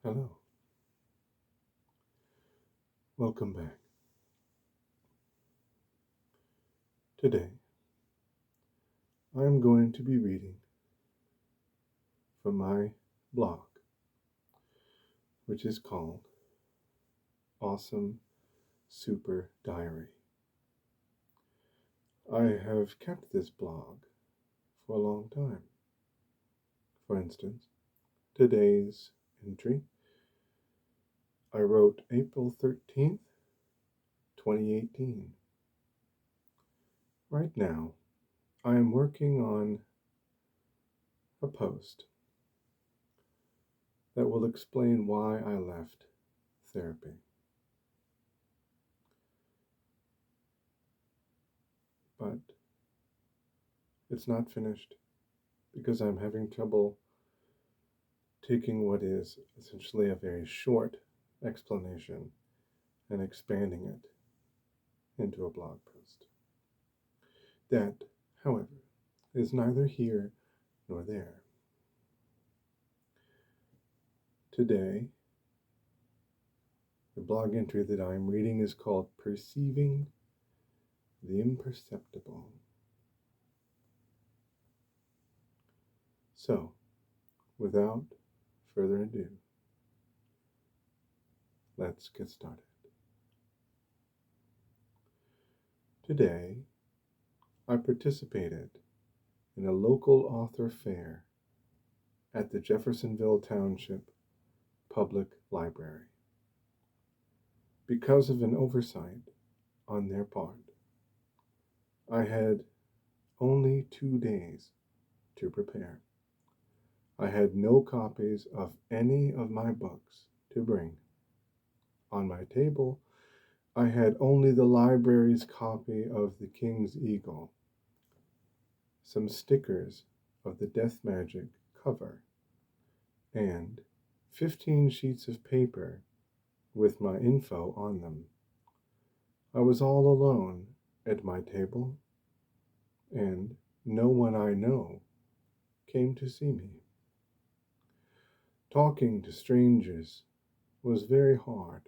Hello, welcome back. Today, I am going to be reading from my blog, which is called Awesome Super Diary. I have kept this blog for a long time. For instance, today's entry I wrote April 13th, 2018. Right now, I am working on a post that will explain why I left therapy. But it's not finished because I'm having trouble taking what is essentially a very short explanation and expanding it into a blog post. That, however, is neither here nor there. Today, the blog entry that I am reading is called Perceiving the Imperceptible. So, without further ado, let's get started. Today, I participated in a local author fair at the Jeffersonville Township Public Library. Because of an oversight on their part, I had only 2 days to prepare. I had no copies of any of my books to bring. On my table, I had only the library's copy of The King's Eagle, some stickers of the Death Magic cover, and 15 sheets of paper with my info on them. I was all alone at my table, and no one I know came to see me. Talking to strangers was very hard,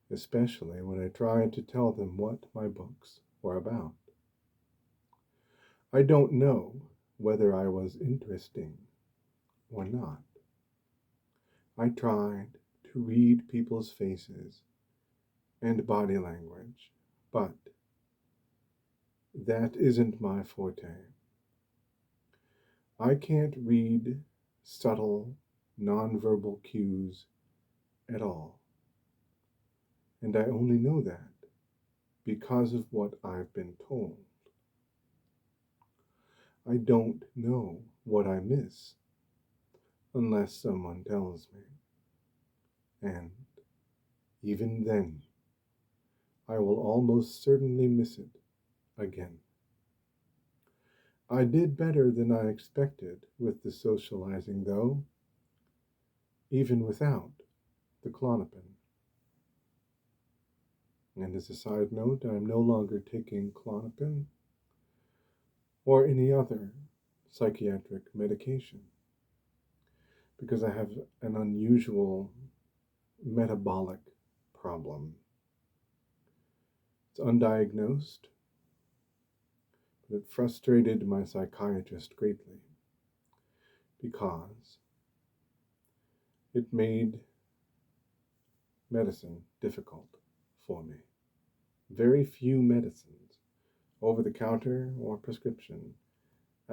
especially when I tried to tell them what my books were about. I don't know whether I was interesting or not. I tried to read people's faces and body language, but that isn't my forte. I can't read subtle, nonverbal cues at all, and I only know that because of what I've been told. I don't know what I miss unless someone tells me, and even then, I will almost certainly miss it again. I did better than I expected with the socializing, though, even without the Klonopin. And as a side note, I'm no longer taking Klonopin or any other psychiatric medication because I have an unusual metabolic problem. It's undiagnosed, but it frustrated my psychiatrist greatly because it made medicine difficult for me. Very few medicines, over the counter or prescription,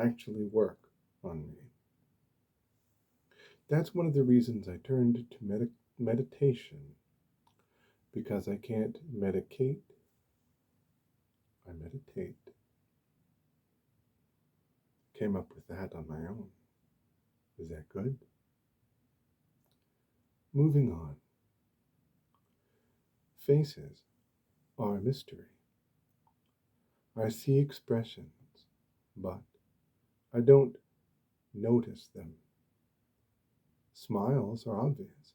actually work on me. That's one of the reasons I turned to meditation, because I can't medicate. I meditate. Came up with that on my own. Is that good? Moving on. Faces are a mystery. I see expressions, but I don't notice them. Smiles are obvious,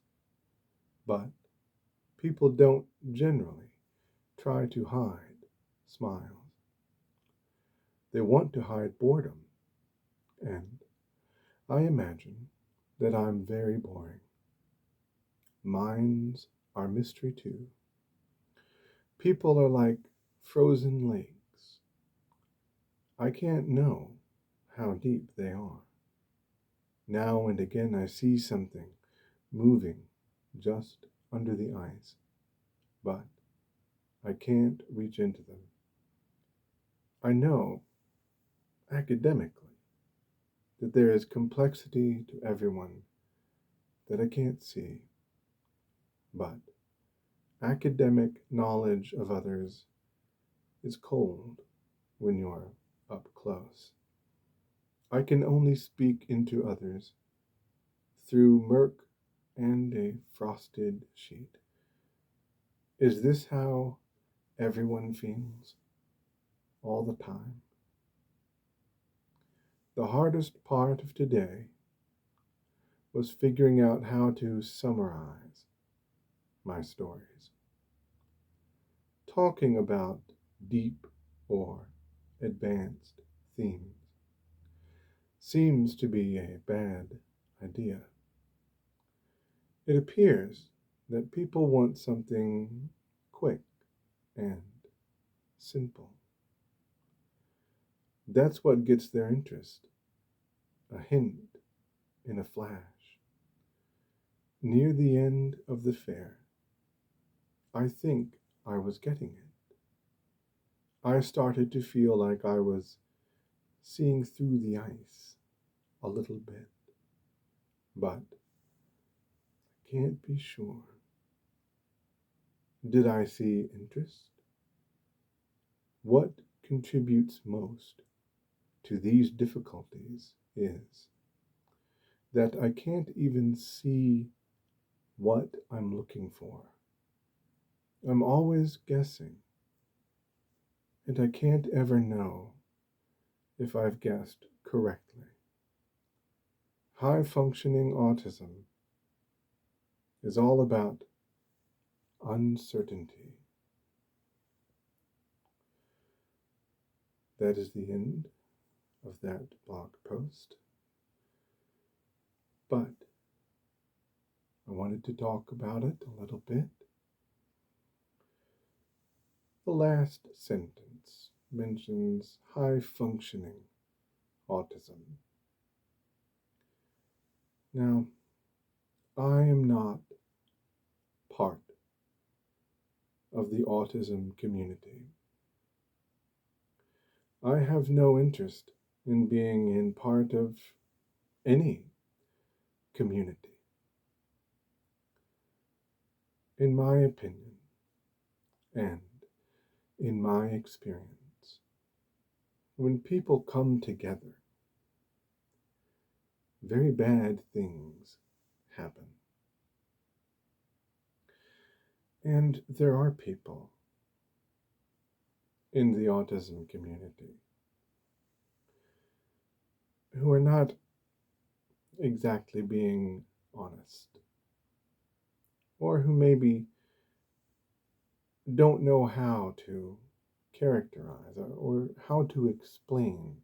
but people don't generally try to hide smiles. They want to hide boredom, and I imagine that I'm very boring. minds are mystery too. People are like frozen lakes. I can't know how deep they are. Now and again I see something moving just under the ice, but I can't reach into them. I know, academically, that there is complexity to everyone that I can't see, but academic knowledge of others is cold when you're up close. I can only speak into others through murk and a frosted sheet. Is this how everyone feels all the time? The hardest part of today was figuring out how to summarize my stories. Talking about deep or advanced themes seems to be a bad idea. It appears that people want something quick and simple. That's what gets their interest. A hint in a flash. Near the end of the fair, I think I was getting it. I started to feel like I was seeing through the ice a little bit, but I can't be sure. Did I see interest? What contributes most to these difficulties is that I can't even see what I'm looking for. I'm always guessing, and I can't ever know if I've guessed correctly. High functioning autism is all about uncertainty. That is the end of that blog post. But I wanted to talk about it a little bit. The last sentence mentions high functioning autism. Now, I am not part of the autism community. I have no interest in being in part of any community. In my opinion, and in my experience, when people come together, very bad things happen. And there are people in the autism community who are not exactly being honest, or who maybe don't know how to characterize or how to explain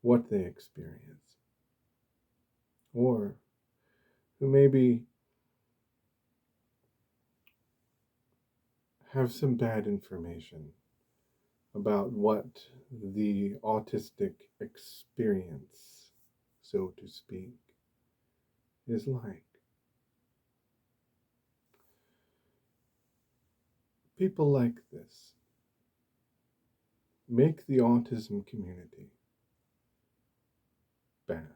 what they experience, or who maybe have some bad information about what the autistic experience, so to speak, is like. People like this make the autism community bad,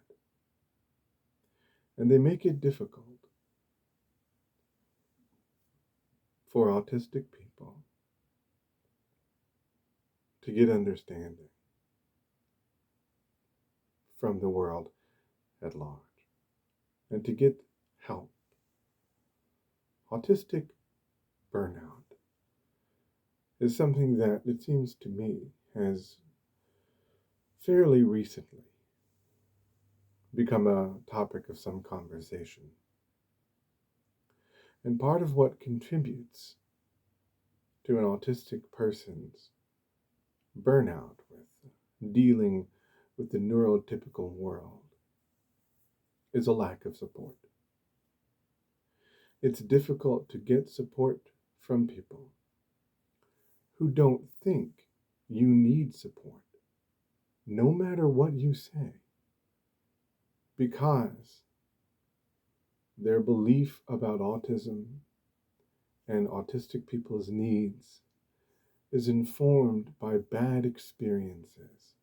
and they make it difficult for autistic people to get understanding from the world at large and to get help. Autistic burnout is something that, it seems to me, has fairly recently become a topic of some conversation. And part of what contributes to an autistic person's burnout with dealing with the neurotypical world is a lack of support. It's difficult to get support from people who don't think you need support, no matter what you say, because their belief about autism and autistic people's needs is informed by bad experiences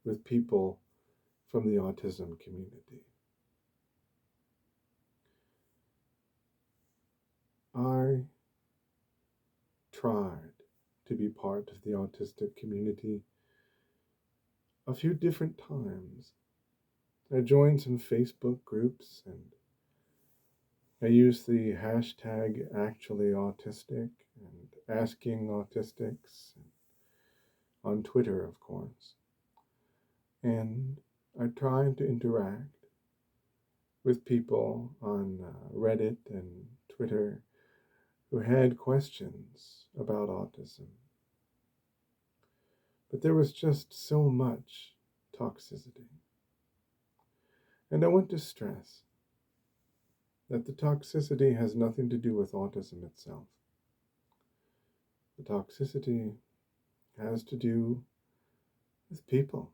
with people from the autism community. I tried to be part of the autistic community a few different times. I joined some Facebook groups and I used the hashtag #ActuallyAutistic and Asking Autistics on Twitter, of course. And I tried to interact with people on Reddit and Twitter who had questions about autism. But there was just so much toxicity. And I want to stress that the toxicity has nothing to do with autism itself. The toxicity has to do with people.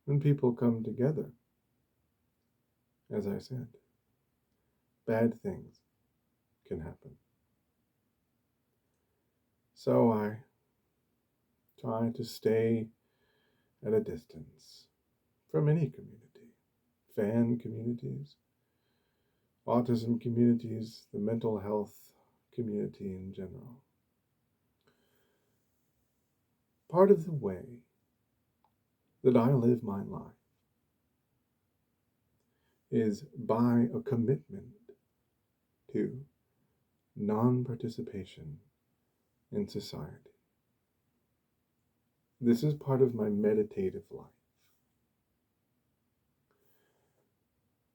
When people come together, as I said, bad things can happen. So I try to stay at a distance from any community, fan communities, autism communities, the mental health community in general. Part of the way that I live my life is by a commitment to non-participation in society. This is part of my meditative life.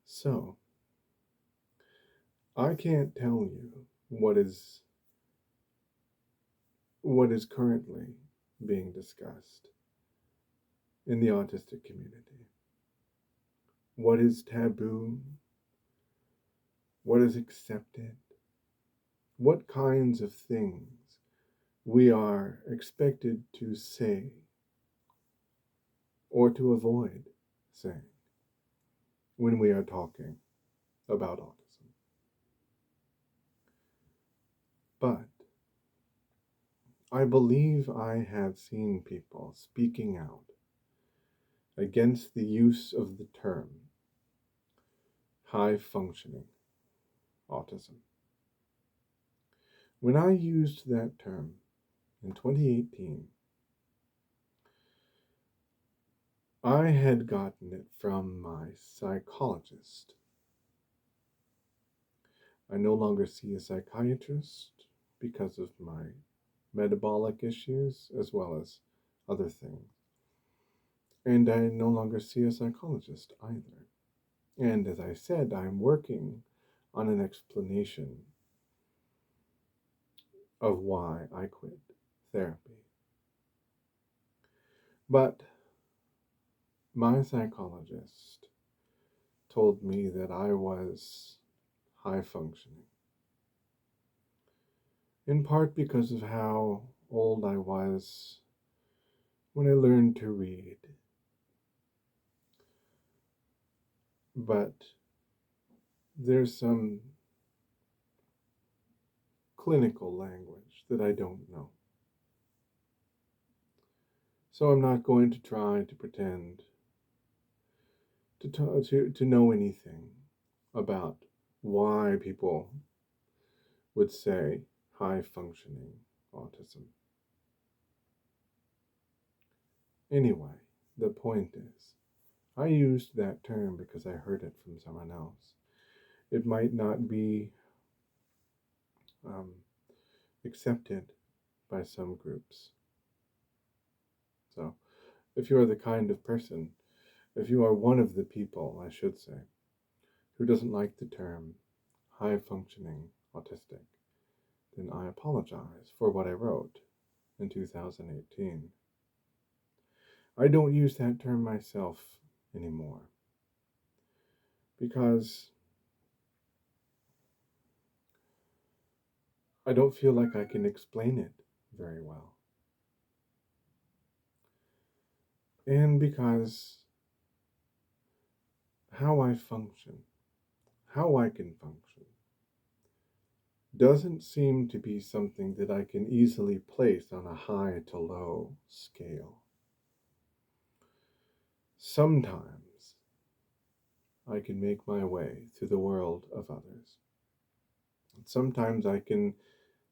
So, I can't tell you what is currently being discussed in the autistic community. What is taboo? What is accepted? What kinds of things we are expected to say or to avoid saying when we are talking about autism. But I believe I have seen people speaking out against the use of the term high-functioning autism. When I used that term in 2018, I had gotten it from my psychologist. I no longer see a psychiatrist because of my metabolic issues as well as other things. And I no longer see a psychologist either. And as I said, I'm working on an explanation of why I quit therapy. But my psychologist told me that I was high functioning, in part because of how old I was when I learned to read. But there's some clinical language that I don't know. So I'm not going to try to pretend to know anything about why people would say high functioning autism. Anyway, the point is, I used that term because I heard it from someone else. It might not be accepted by some groups. So, if you are the kind of person, if you are one of the people, I should say, who doesn't like the term high functioning autistic, then I apologize for what I wrote in 2018. I don't use that term myself anymore because I don't feel like I can explain it very well. And because how I function, how I can function, doesn't seem to be something that I can easily place on a high to low scale. Sometimes I can make my way through the world of others. Sometimes I can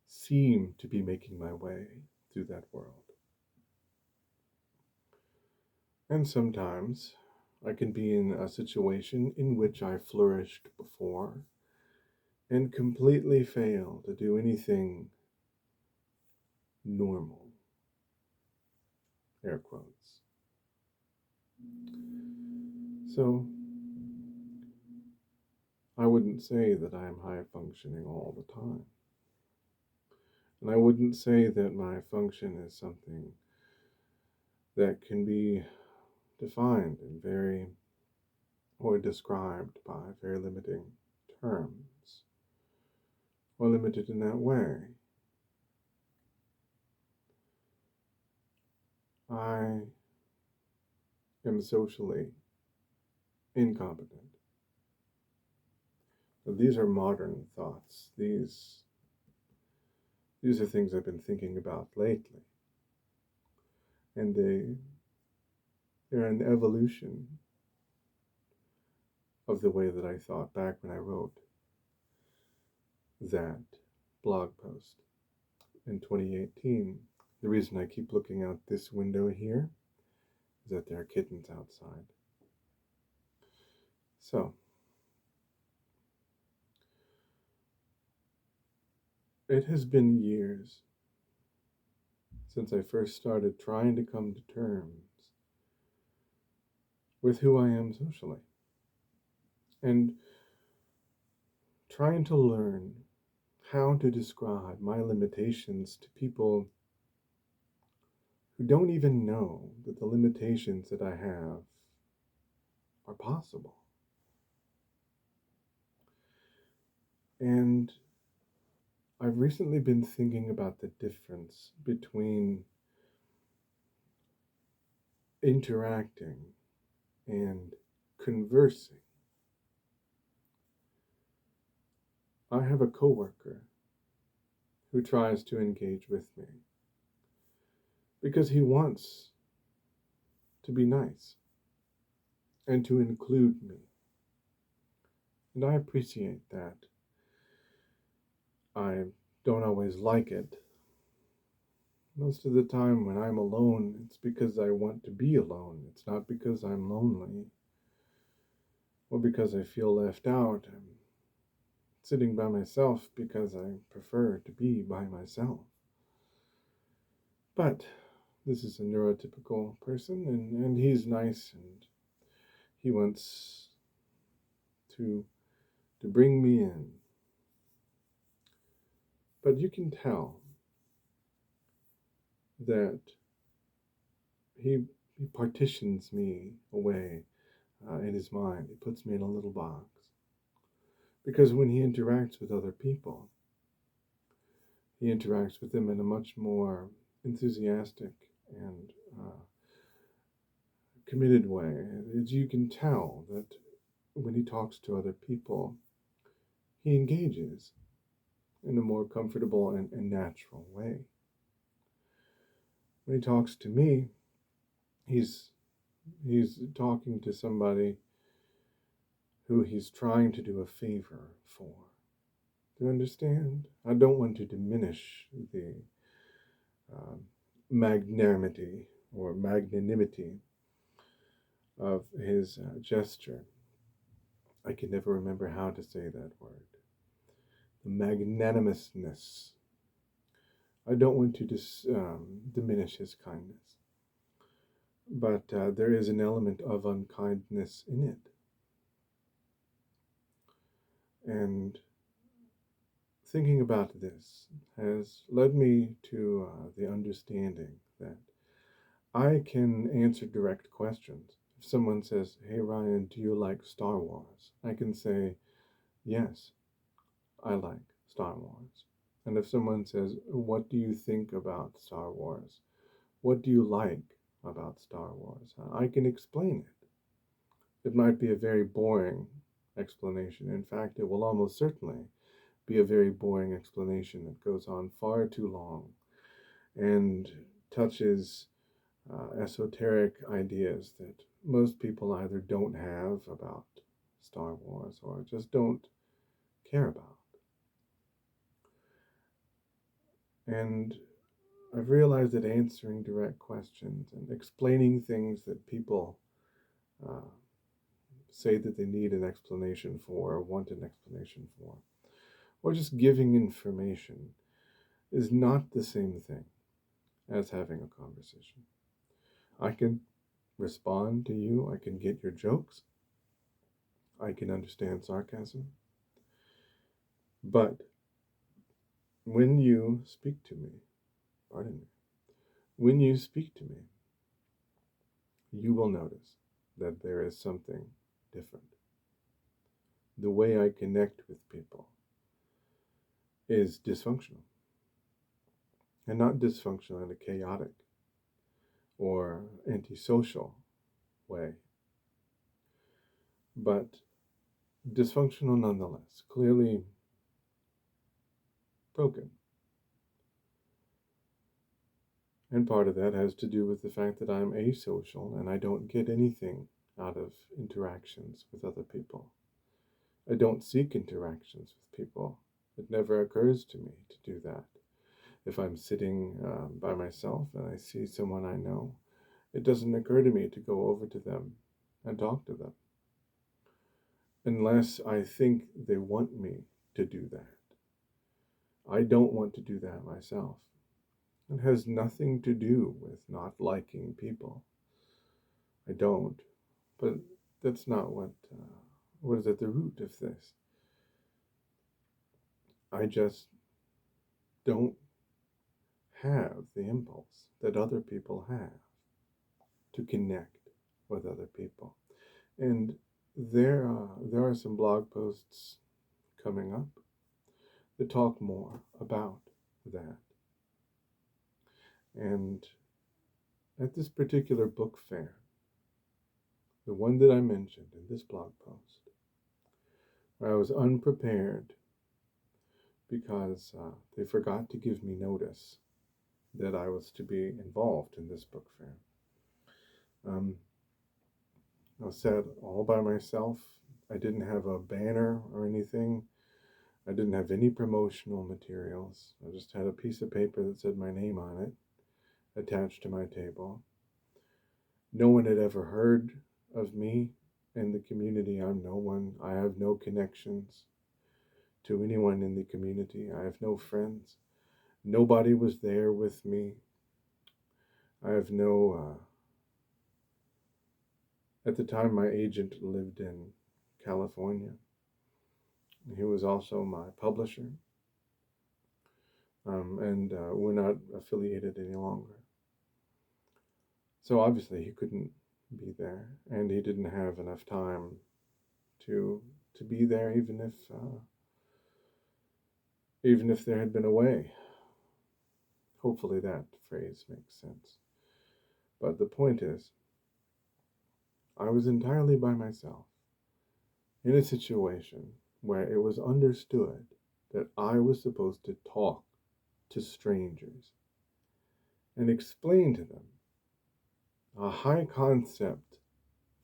seem to be making my way through that world. And sometimes I can be in a situation in which I flourished before and completely fail to do anything normal. Air quotes. So I wouldn't say that I am high functioning all the time. And I wouldn't say that my function is something that can be defined in very or described by very limiting terms or limited in that way. I am socially incompetent. So these are modern thoughts. These are things I've been thinking about lately. And they're an evolution of the way that I thought back when I wrote that blog post in 2018. The reason I keep looking out this window here is that there are kittens outside. So, it has been years since I first started trying to come to terms with who I am socially and trying to learn how to describe my limitations to people who don't even know that the limitations that I have are possible. And I've recently been thinking about the difference between interacting and conversing. I have a coworker who tries to engage with me because he wants to be nice and to include me. And I appreciate that. I don't always like it. Most of the time when I'm alone, it's because I want to be alone. It's not because I'm lonely or because I feel left out. I'm sitting by myself because I prefer to be by myself. But this is a neurotypical person, and he's nice, and he wants to bring me in. But you can tell that he partitions me away in his mind. He puts me in a little box. Because when he interacts with other people, he interacts with them in a much more enthusiastic and committed way. As you can tell that when he talks to other people, he engages in a more comfortable and natural way. When he talks to me, he's talking to somebody who he's trying to do a favor for. Do you understand? I don't want to diminish the magnanimity or magnanimity of his gesture. I can never remember how to say that word. The magnanimousness. I don't want to diminish his kindness. But there is an element of unkindness in it. And thinking about this has led me to the understanding that I can answer direct questions. If someone says, "Hey Ryan, do you like Star Wars?" I can say, "Yes, I like Star Wars." And if someone says, what do you think about Star Wars? What do you like about Star Wars? I can explain it. It might be a very boring explanation. In fact, it will almost certainly be a very boring explanation that goes on far too long and touches esoteric ideas that most people either don't have about Star Wars or just don't care about. And I've realized that answering direct questions and explaining things that people uh, say that they need an explanation for or want an explanation for, or just giving information is not the same thing as having a conversation. I can respond to you, I can get your jokes, I can understand sarcasm, but when you speak to me, pardon me, when you speak to me, you will notice that there is something different. The way I connect with people is dysfunctional, and not dysfunctional in a chaotic or antisocial way, but dysfunctional nonetheless, clearly broken. And part of that has to do with the fact that I'm asocial and I don't get anything out of interactions with other people. I don't seek interactions with people. It never occurs to me to do that. If I'm sitting by myself and I see someone I know, it doesn't occur to me to go over to them and talk to them, unless I think they want me to do that. I don't want to do that myself. It has nothing to do with not liking people. I don't, but that's not what is at the root of this. I just don't have the impulse that other people have to connect with other people. And there are some blog posts coming up that talk more about that. And at this particular book fair, the one that I mentioned in this blog post, where I was unprepared because they forgot to give me notice that I was to be involved in this book fair. I sat all by myself. I didn't have a banner or anything. I didn't have any promotional materials. I just had a piece of paper that said my name on it attached to my table. No one had ever heard of me in the community. I'm no one. I have no connections to anyone in the community. I have no friends. Nobody was there with me. I have no. At the time, my agent lived in California. He was also my publisher. And we're not affiliated any longer. So obviously he couldn't be there, and he didn't have enough time to be there, even if there had been a way. Hopefully that phrase makes sense. But the point is, I was entirely by myself in a situation where it was understood that I was supposed to talk to strangers and explain to them a high concept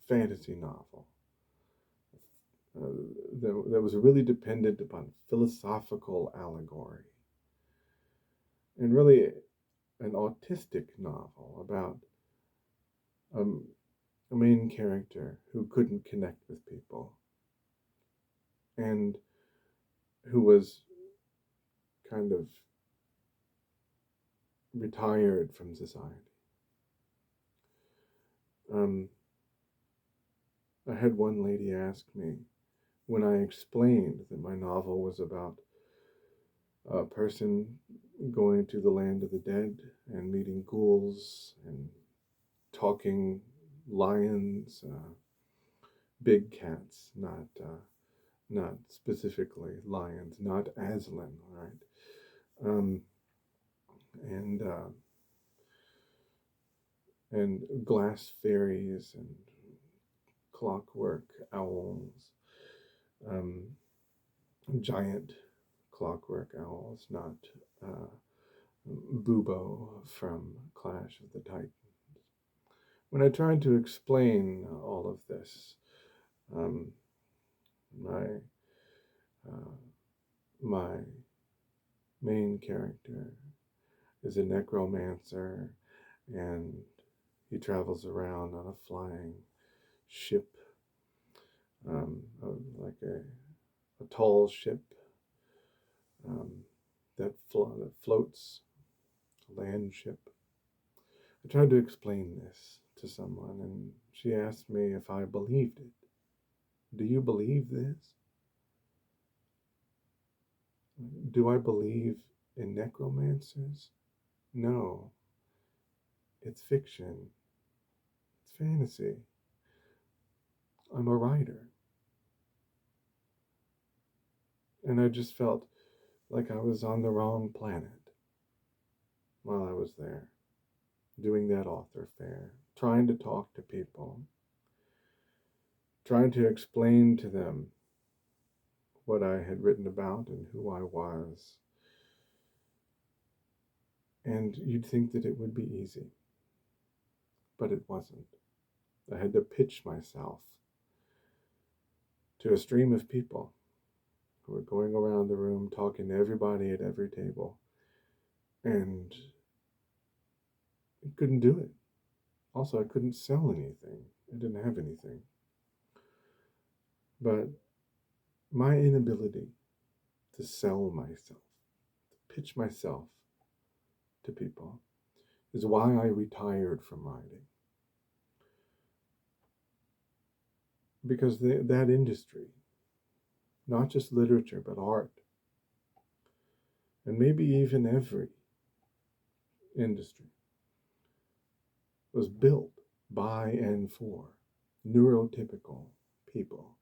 fantasy novel that was really dependent upon philosophical allegory and really an autistic novel about a main character who couldn't connect with people and who was kind of retired from society. I had one lady ask me when I explained that my novel was about a person going to the land of the dead and meeting ghouls and talking lions, big cats, not specifically lions, not Aslan, right? um, and glass fairies and clockwork owls, um, giant clockwork owls, not Bubo from Clash of the Titans. When I tried to explain all of this, um, my uh, my main character is a necromancer, and he travels around on a flying ship, like a tall ship um, that floats, a land ship. I tried to explain this to someone, and she asked me if I believed it. Do you believe this? Do I believe in necromancers? No, it's fiction, it's fantasy. I'm a writer. And I just felt like I was on the wrong planet while I was there, doing that author fair, trying to talk to people, trying to explain to them what I had written about and who I was. And you'd think that it would be easy, but it wasn't. I had to pitch myself to a stream of people who were going around the room talking to everybody at every table, and I couldn't do it. Also, I couldn't sell anything. I didn't have anything. But my inability to sell myself, to pitch myself to people, is why I retired from writing. Because that industry, not just literature, but art, and maybe even every industry, was built by and for neurotypical people.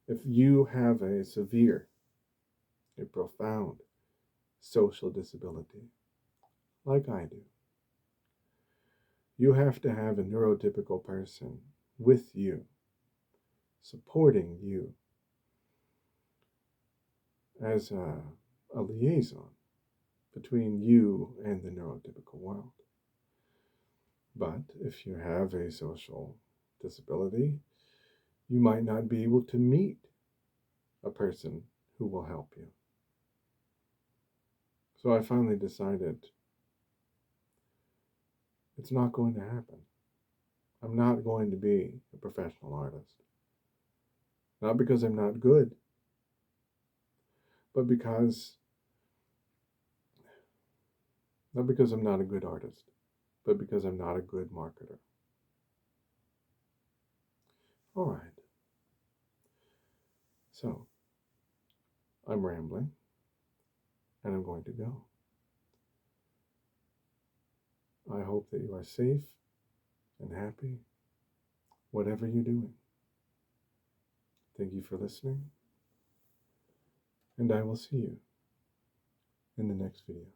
If you have a severe, a profound social disability, like I do, you have to have a neurotypical person with you, supporting you as a liaison between you and the neurotypical world. But if you have a social disability, you might not be able to meet a person who will help you. So I finally decided it's not going to happen. I'm not going to be a professional artist. Not because I'm not good, but not because I'm not a good artist, but because I'm not a good marketer. All right. So I'm rambling, and I'm going to go. I hope that you are safe and happy, whatever you're doing. Thank you for listening, and I will see you in the next video.